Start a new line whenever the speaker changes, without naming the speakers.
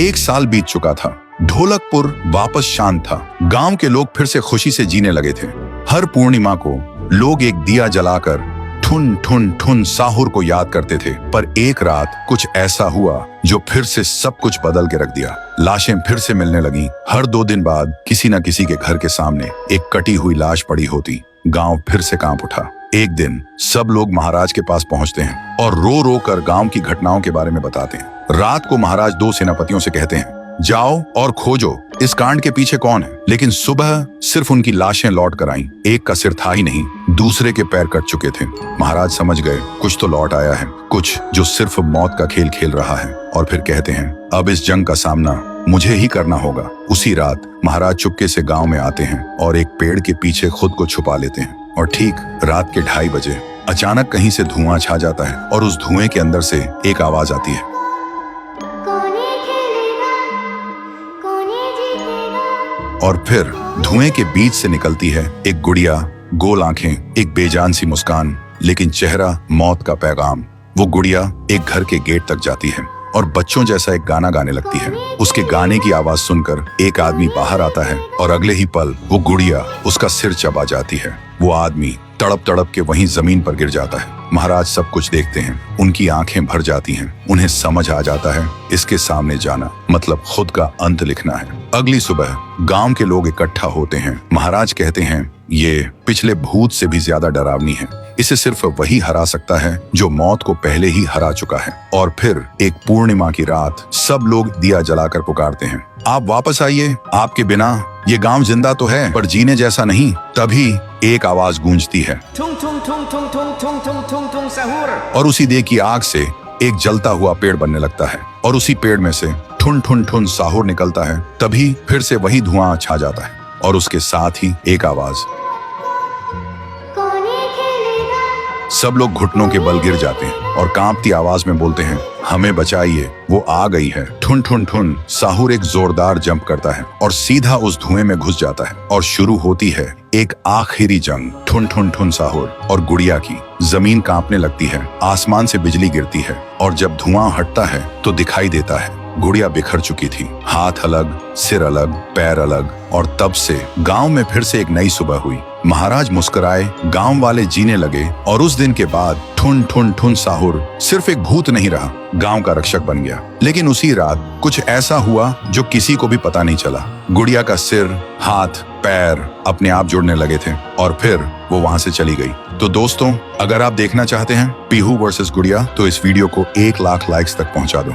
1 साल बीत चुका था। ढोलकपुर वापस शांत था। गांव के लोग फिर से खुशी से जीने लगे थे। हर पूर्णिमा को लोग एक दिया जलाकर ठुन ठुन ठुन साहुर को याद करते थे। पर एक रात कुछ ऐसा हुआ जो फिर से सब कुछ बदल के रख दिया। लाशें फिर से मिलने लगी। हर 2 दिन बाद किसी न किसी के घर के सामने एक कटी हुई लाश पड़ी होती। गांव फिर से कांप उठा। एक दिन सब लोग महाराज के पास पहुंचते हैं और रो रो कर गांव की घटनाओं के बारे में बताते हैं। रात को महाराज 2 सेनापतियों से कहते हैं, जाओ और खोजो इस कांड के पीछे कौन है। लेकिन सुबह सिर्फ उनकी लाशें लौट कर आईं। एक का सिर था ही नहीं, दूसरे के पैर कट चुके थे। महाराज समझ गए कुछ तो लौट आया है, कुछ जो सिर्फ मौत का खेल खेल रहा है। और फिर कहते हैं, अब इस जंग का सामना मुझे ही करना होगा। उसी रात महाराज चुपके से गांव में आते हैं और एक पेड़ के पीछे खुद को छुपा लेते हैं। और ठीक रात के 2:30 बजे अचानक कहीं से धुआं छा जाता है और उस धुएं के अंदर से एक आवाज आती है, और फिर धुएं के बीच से निकलती है एक गुड़िया, गोल आंखें, एक बेजान सी मुस्कान, लेकिन चेहरा मौत का पैगाम। वो गुड़िया एक घर के गेट तक जाती है और बच्चों जैसा एक गाना गाने लगती है। उसके गाने की आवाज सुनकर एक आदमी बाहर आता है और अगले ही पल वो गुड़िया उसका सिर चबा जाती है। वो आदमी तड़प तड़प के वहीं जमीन पर गिर जाता है। महाराज सब कुछ देखते हैं। उनकी आंखें भर जाती हैं। उन्हें समझ आ जाता है इसके सामने जाना मतलब खुद का अंत लिखना है। अगली सुबह गांव के लोग इकट्ठा होते हैं। महाराज कहते हैं, ये पिछले भूत से भी ज्यादा डरावनी है। इसे सिर्फ वही हरा सकता है जो मौत को पहले ही हरा चुका है। और फिर एक पूर्णिमा की रात सब लोग दिया जलाकर पुकारते हैं, आप वापस आइए, आपके बिना ये गांव जिंदा तो है पर जीने जैसा नहीं। तभी एक आवाज गूंजती है और उसी देह की आग से एक जलता हुआ पेड़ बनने लगता है और उसी पेड़ में से ठुन ठुन ठुन साहुर निकलता है। तभी फिर से वही धुआं छा जाता है और उसके साथ ही एक आवाज। सब लोग घुटनों के बल गिर जाते हैं और कांपती आवाज में बोलते हैं, हमें बचाइए, वो आ गई है। ठुन ठुन ठुन साहुर एक जोरदार जंप करता है और सीधा उस धुएं में घुस जाता है और शुरू होती है एक आखिरी जंग। ठुन ठुन ठुन साहुर और गुड़िया की। जमीन कांपने लगती है, आसमान से बिजली गिरती है और जब धुआं हटता है तो दिखाई देता है गुड़िया बिखर चुकी थी। हाथ अलग, सिर अलग, पैर अलग। और तब से गांव में फिर से एक नई सुबह हुई। महाराज मुस्कुराए, गांव वाले जीने लगे और उस दिन के बाद ठुन ठुन ठुन साहुर सिर्फ एक भूत नहीं रहा, गांव का रक्षक बन गया। लेकिन उसी रात कुछ ऐसा हुआ जो किसी को भी पता नहीं चला। गुड़िया का सिर, हाथ, पैर अपने आप जुड़ने लगे थे और फिर वो वहां से चली गई। तो दोस्तों, अगर आप देखना चाहते हैं पीहू वर्सेस गुड़िया तो इस वीडियो को 1 लाख लाइक्स तक पहुंचा दो।